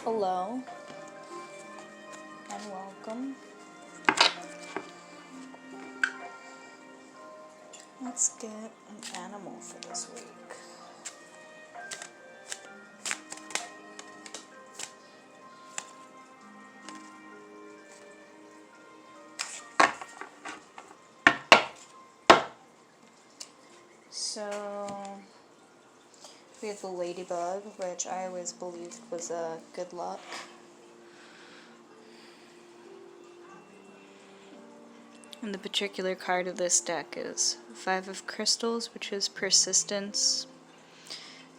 Hello and welcome. Let's get an animal for this week. So we have the ladybug, which I always believed was good luck. And the particular card of this deck is Five of Crystals, which is persistence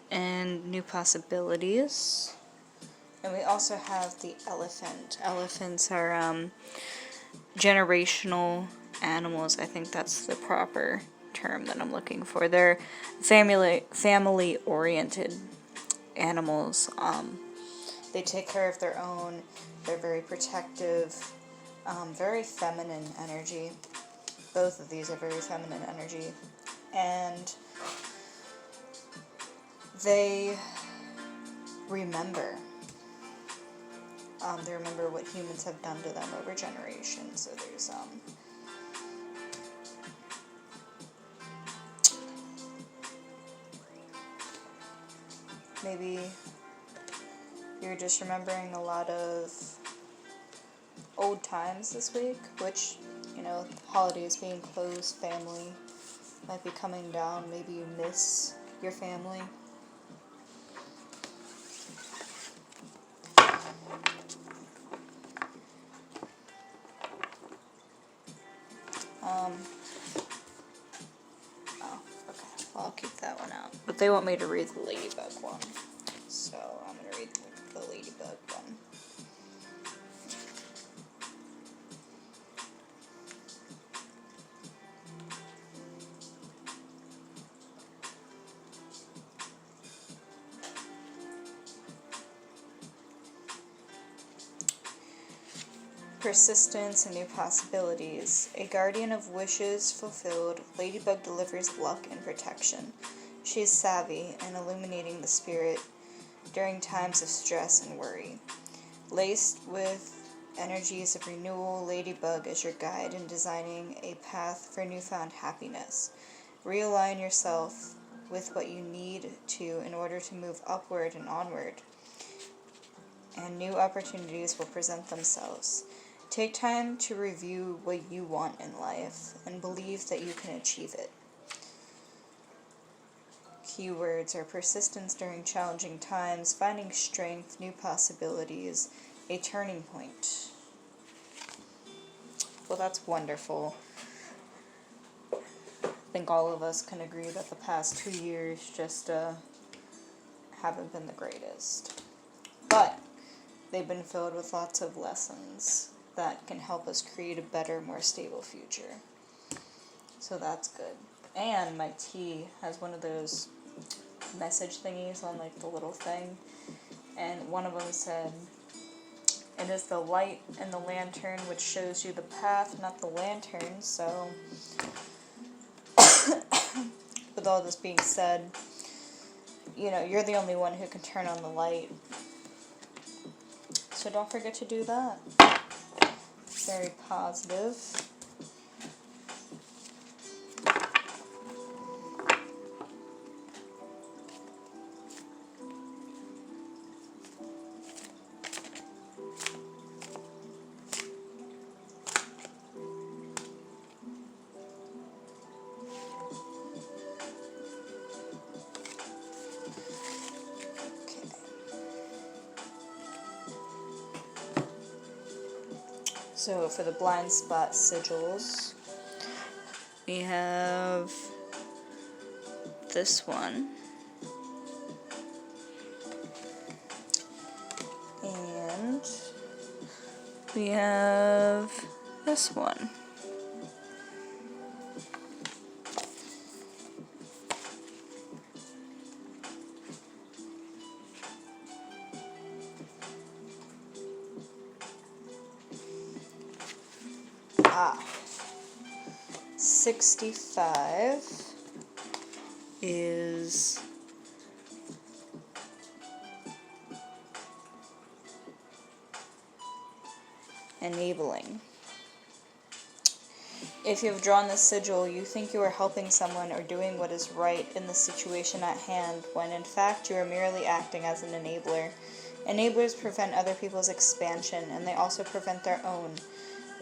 and new possibilities. And we also have the elephant. Elephants are generational animals. I think that's the proper term that I'm looking for. They're family oriented animals. They take care of their own. They're very protective. Very feminine energy. Both of these are very feminine energy. And they remember. They remember what humans have done to them over generations. So there's maybe you're just remembering a lot of old times this week, which, you know, holidays being closed, family might be coming down. Maybe you miss your family. Oh, okay. Well, I'll keep that one out. But they want me to read the ladybug one. So I'm going to read the ladybug one. Persistence and new possibilities. A guardian of wishes fulfilled, Ladybug delivers luck and protection. She is savvy in illuminating the spirit during times of stress and worry. Laced with energies of renewal, Ladybug is your guide in designing a path for newfound happiness. Realign yourself with what you need to in order to move upward and onward, and new opportunities will present themselves. Take time to review what you want in life and believe that you can achieve it. Keywords are persistence during challenging times, finding strength, new possibilities, a turning point. Well, that's wonderful. I think all of us can agree that the past 2 years just haven't been the greatest. But they've been filled with lots of lessons that can help us create a better, more stable future. So that's good. And my tea has one of those message thingies on like the little thing. And one of them said, "It is the light and the lantern which shows you the path, not the lantern." So with all this being said, you know, you're the only one who can turn on the light. So don't forget to do that. Very positive. So for the blind spot sigils, we have this one, and we have this one. Ah, 65 is enabling. If you have drawn this sigil, you think you are helping someone or doing what is right in the situation at hand, when in fact you are merely acting as an enabler. Enablers prevent other people's expansion, and they also prevent their own.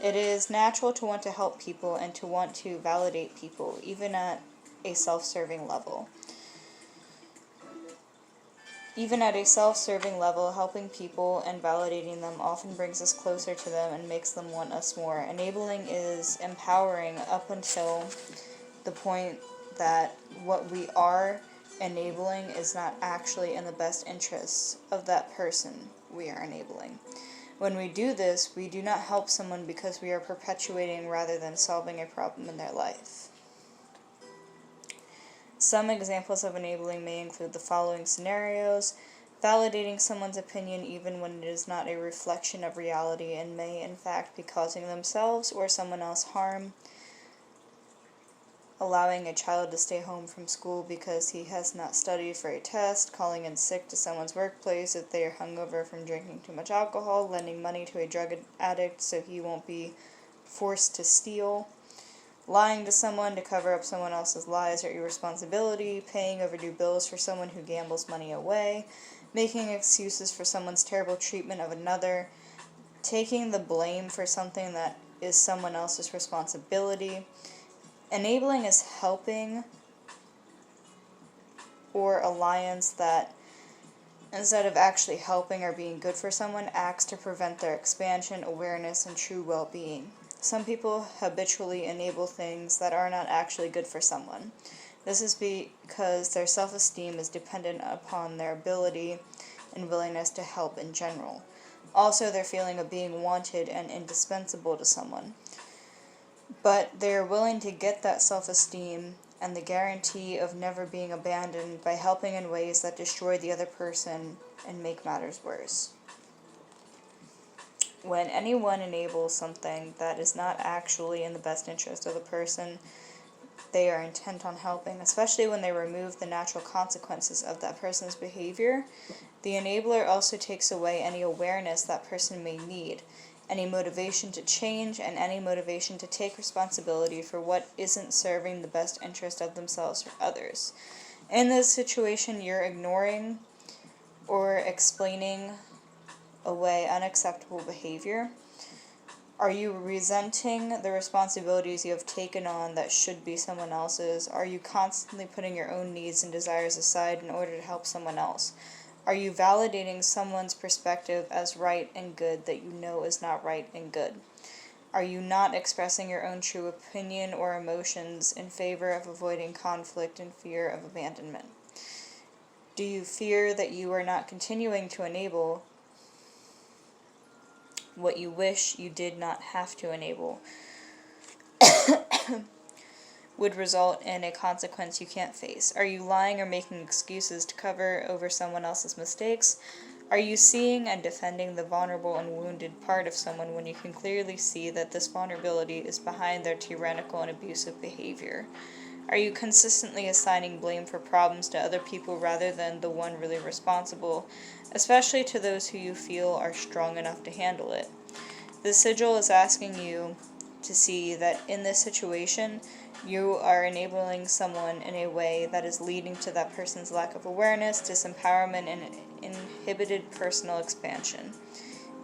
It is natural to want to help people and to want to validate people, even at a self-serving level. Even at a self-serving level, helping people and validating them often brings us closer to them and makes them want us more. Enabling is empowering up until the point that what we are enabling is not actually in the best interests of that person we are enabling. When we do this, we do not help someone because we are perpetuating rather than solving a problem in their life. Some examples of enabling may include the following scenarios: validating someone's opinion even when it is not a reflection of reality and may in fact be causing themselves or someone else harm; allowing a child to stay home from school because he has not studied for a test; calling in sick to someone's workplace if they are hungover from drinking too much alcohol; lending money to a drug addict so he won't be forced to steal; lying to someone to cover up someone else's lies or irresponsibility; paying overdue bills for someone who gambles money away; making excuses for someone's terrible treatment of another; taking the blame for something that is someone else's responsibility. Enabling is helping or alliance that, instead of actually helping or being good for someone, acts to prevent their expansion, awareness, and true well-being. Some people habitually enable things that are not actually good for someone. This is because their self-esteem is dependent upon their ability and willingness to help in general. Also, their feeling of being wanted and indispensable to someone. But they are willing to get that self-esteem and the guarantee of never being abandoned by helping in ways that destroy the other person and make matters worse. When anyone enables something that is not actually in the best interest of the person they are intent on helping, especially when they remove the natural consequences of that person's behavior, the enabler also takes away any awareness that person may need, any motivation to change, and any motivation to take responsibility for what isn't serving the best interest of themselves or others. In this situation, you're ignoring or explaining away unacceptable behavior. Are you resenting the responsibilities you have taken on that should be someone else's? Are you constantly putting your own needs and desires aside in order to help someone else? Are you validating someone's perspective as right and good that you know is not right and good? Are you not expressing your own true opinion or emotions in favor of avoiding conflict and fear of abandonment? Do you fear that you are not continuing to enable what you wish you did not have to enable would result in a consequence you can't face? Are you lying or making excuses to cover over someone else's mistakes? Are you seeing and defending the vulnerable and wounded part of someone when you can clearly see that this vulnerability is behind their tyrannical and abusive behavior? Are you consistently assigning blame for problems to other people rather than the one really responsible, especially to those who you feel are strong enough to handle it? The sigil is asking you to see that in this situation, you are enabling someone in a way that is leading to that person's lack of awareness, disempowerment, and inhibited personal expansion.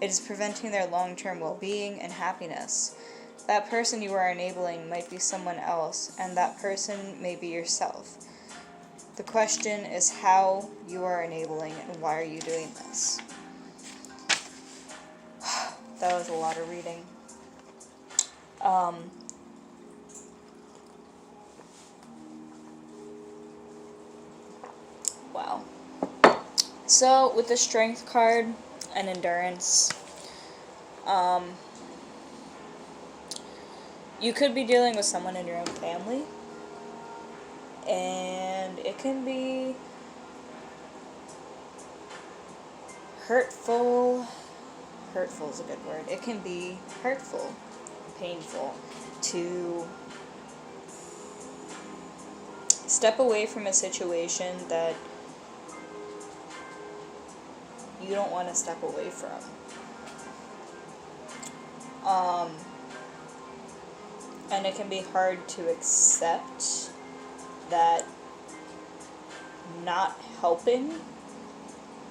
It is preventing their long-term well-being and happiness. That person you are enabling might be someone else, and that person may be yourself. The question is how you are enabling and why are you doing this? That was a lot of reading. Wow. So, with the Strength card and Endurance, you could be dealing with someone in your own family, and it can be hurtful. Hurtful is a good word. It can be hurtful, painful to step away from a situation that you don't want to step away from. And it can be hard to accept that not helping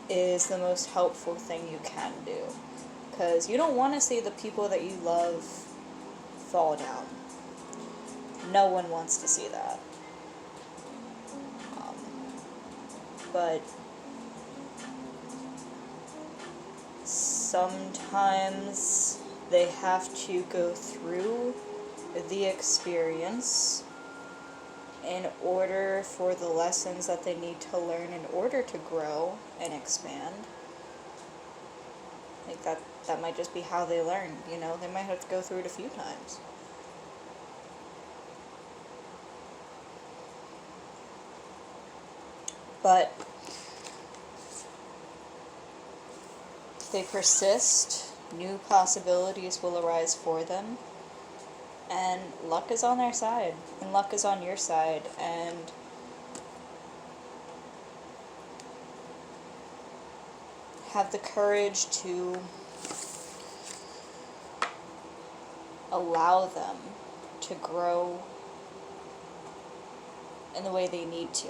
is the most helpful thing you can do. Because you don't want to see the people that you love fall down. No one wants to see that. But sometimes they have to go through the experience in order for the lessons that they need to learn in order to grow and expand. Like that might just be how they learn, you know? They might have to go through it a few times. But if they persist, new possibilities will arise for them. And luck is on their side, and luck is on your side, and have the courage to allow them to grow in the way they need to.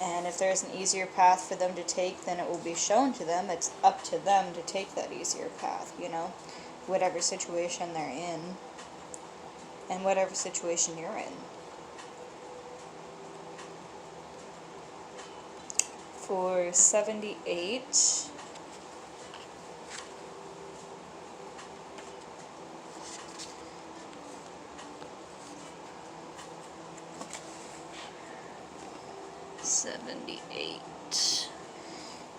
And if there's an easier path for them to take, then it will be shown to them. It's up to them to take that easier path, you know? Whatever situation they're in, and whatever situation you're in. For 78,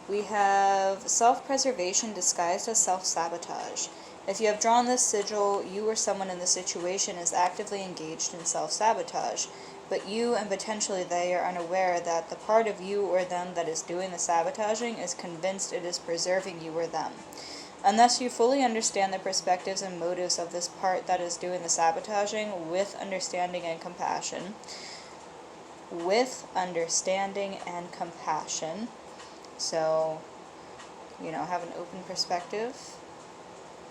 we have self-preservation disguised as self-sabotage. If you have drawn this sigil, you or someone in the situation is actively engaged in self-sabotage, but you and potentially they are unaware that the part of you or them that is doing the sabotaging is convinced it is preserving you or them. Unless you fully understand the perspectives and motives of this part that is doing the sabotaging with understanding and compassion, so, you know, have an open perspective,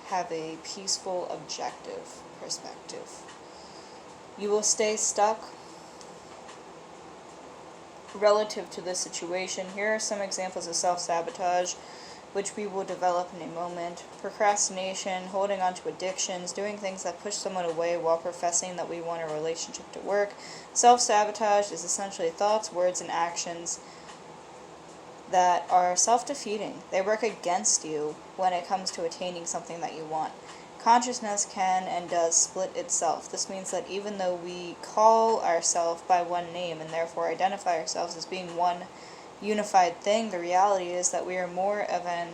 have a peaceful, objective perspective. You will stay stuck relative to this situation. Here are some examples of self-sabotage, which we will develop in a moment. Procrastination, holding on to addictions, doing things that push someone away while professing that we want a relationship to work. Self-sabotage is essentially thoughts, words, and actions that are self-defeating. They work against you when it comes to attaining something that you want. Consciousness can and does split itself. This means that even though we call ourselves by one name and therefore identify ourselves as being one unified thing, the reality is that we are more of an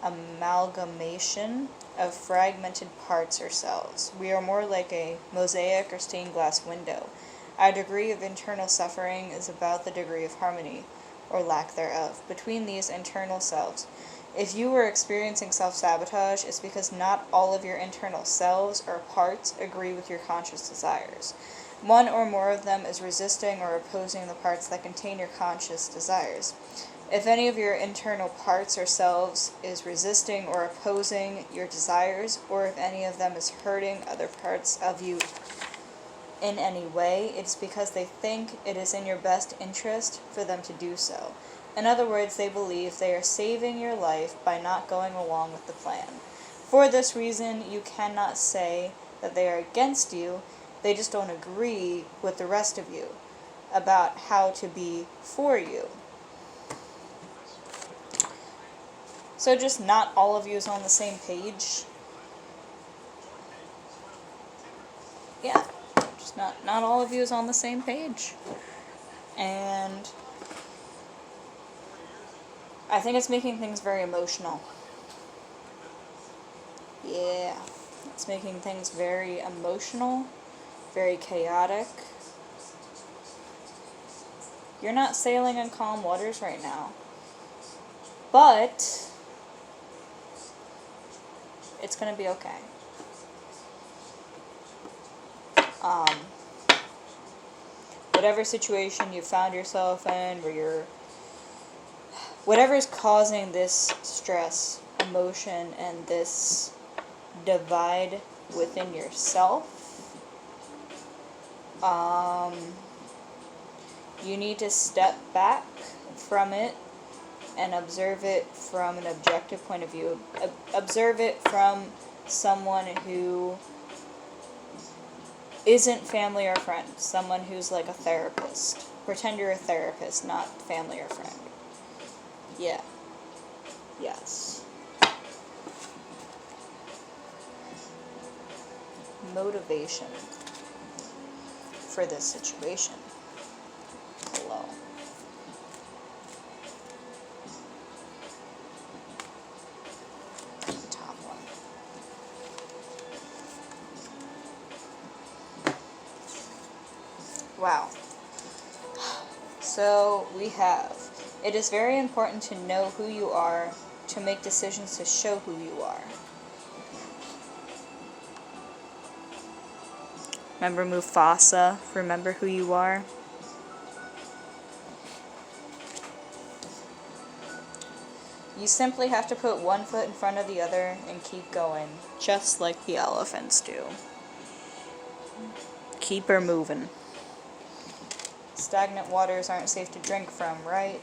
amalgamation of fragmented parts or cells. We are more like a mosaic or stained glass window. Our degree of internal suffering is about the degree of harmony, or lack thereof, between these internal selves. If you are experiencing self-sabotage, it's because not all of your internal selves or parts agree with your conscious desires. One or more of them is resisting or opposing the parts that contain your conscious desires. If any of your internal parts or selves is resisting or opposing your desires, or if any of them is hurting other parts of you in any way, it's because they think it is in your best interest for them to do so. In other words, they believe they are saving your life by not going along with the plan. For this reason, you cannot say that they are against you, they just don't agree with the rest of you about how to be for you. So just not all of you is on the same page. Yeah. Not all of you is on the same page. And I think it's making things very emotional. Yeah. It's making things very emotional, very chaotic. You're not sailing in calm waters right now. But it's going to be okay. Whatever situation you found yourself in, where whatever is causing this stress emotion and this divide within yourself, you need to step back from it and observe it from an objective point of view. Observe it from someone who isn't family or friend. Someone who's like a therapist. Pretend you're a therapist, not family or friend. Yeah. Yes. Motivation for this situation. Hello. The top one. Wow. So we have, it is very important to know who you are, to make decisions to show who you are. Remember Mufasa? Remember who you are? You simply have to put one foot in front of the other and keep going, just like the elephants do. Keep her moving. Stagnant waters aren't safe to drink from, right?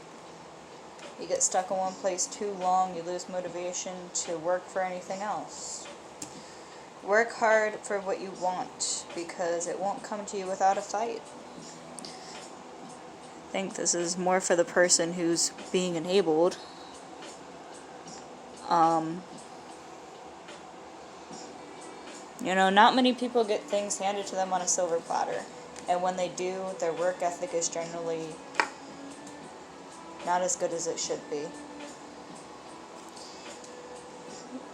You get stuck in one place too long, you lose motivation to work for anything else. Work hard for what you want, because it won't come to you without a fight. I think this is more for the person who's being enabled. You know, not many people get things handed to them on a silver platter. And when they do, their work ethic is generally not as good as it should be.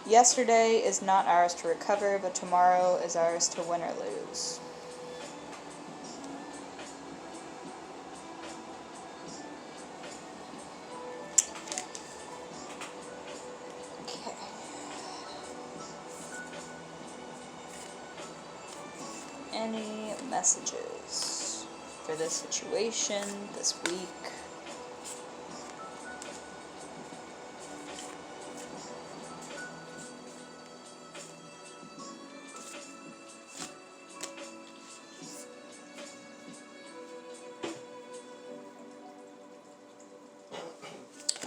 Yesterday is not ours to recover, but tomorrow is ours to win or lose. Okay. Any messages for this situation, this week?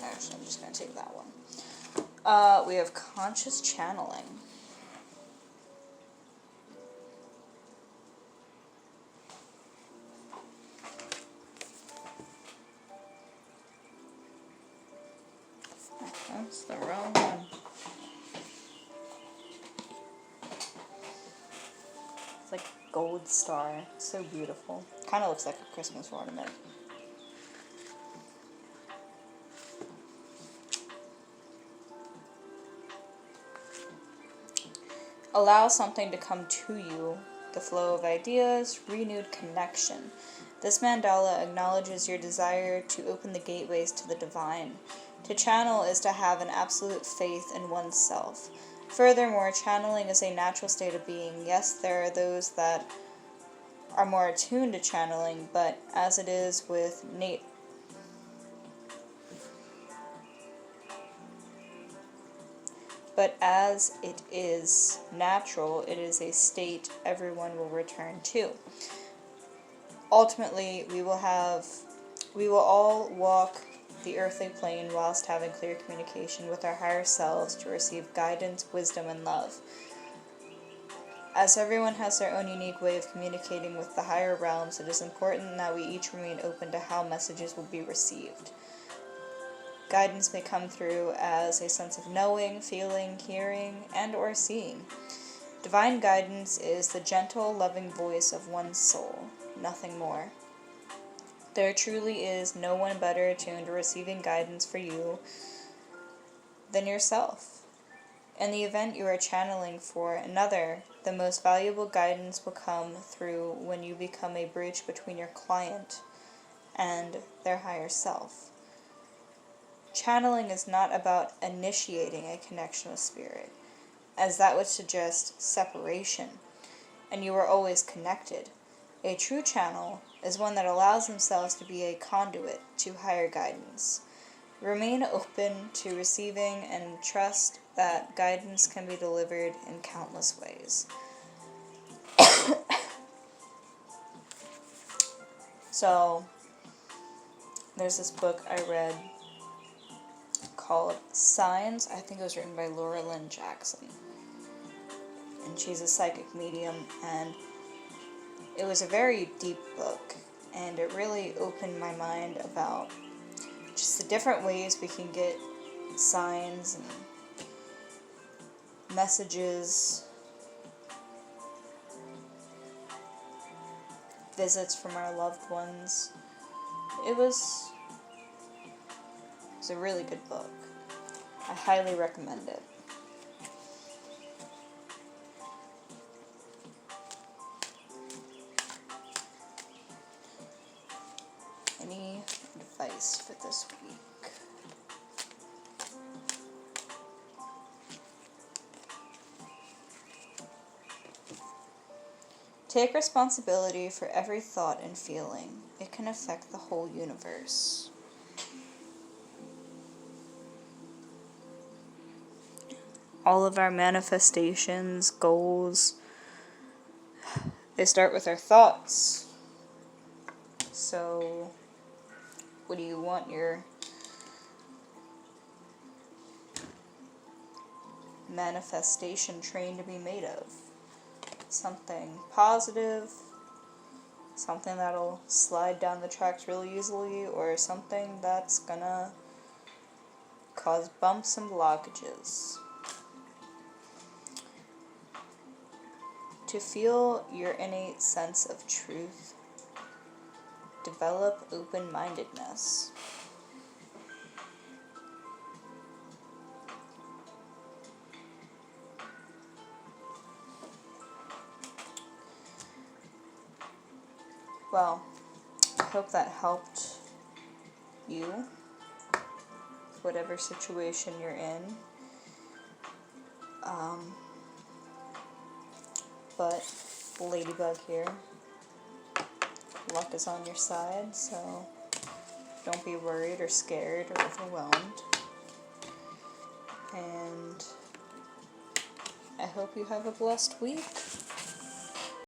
Actually, I'm just going to take that one. We have conscious channeling. That's the wrong one. It's like gold star. It's so beautiful. Kind of looks like a Christmas ornament. Allow something to come to you, the flow of ideas, renewed connection. This mandala acknowledges your desire to open the gateways to the divine. To channel is to have an absolute faith in oneself. Furthermore, channeling is a natural state of being. Yes, there are those that are more attuned to channeling, but as it is with But as it is natural, it is a state everyone will return to. Ultimately, we will all walk the earthly plane whilst having clear communication with our higher selves to receive guidance, wisdom, and love. As everyone has their own unique way of communicating with the higher realms, it is important that we each remain open to how messages will be received. Guidance may come through as a sense of knowing, feeling, hearing, and or seeing. Divine guidance is the gentle, loving voice of one's soul, nothing more. There truly is no one better attuned to receiving guidance for you than yourself. In the event you are channeling for another, the most valuable guidance will come through when you become a bridge between your client and their higher self. Channeling is not about initiating a connection with spirit, as that would suggest separation, and you are always connected. A true channel is one that allows themselves to be a conduit to higher guidance. Remain open to receiving and trust that guidance can be delivered in countless ways. So, there's this book I read called Signs. I think it was written by Laura Lynn Jackson. And she's a psychic medium, and it was a very deep book, and it really opened my mind about just the different ways we can get signs and messages, visits from our loved ones. It was a really good book. I highly recommend it. Any advice for this week? Take responsibility for every thought and feeling. It can affect the whole universe. All of our manifestations, goals, they start with our thoughts. So, what do you want your manifestation train to be made of? Something positive, something that'll slide down the tracks really easily, or something that's gonna cause bumps and blockages. To feel your innate sense of truth, develop open-mindedness. Well, I hope that helped you, whatever situation you're in. But Ladybug here, luck is on your side, so don't be worried or scared or overwhelmed. And I hope you have a blessed week.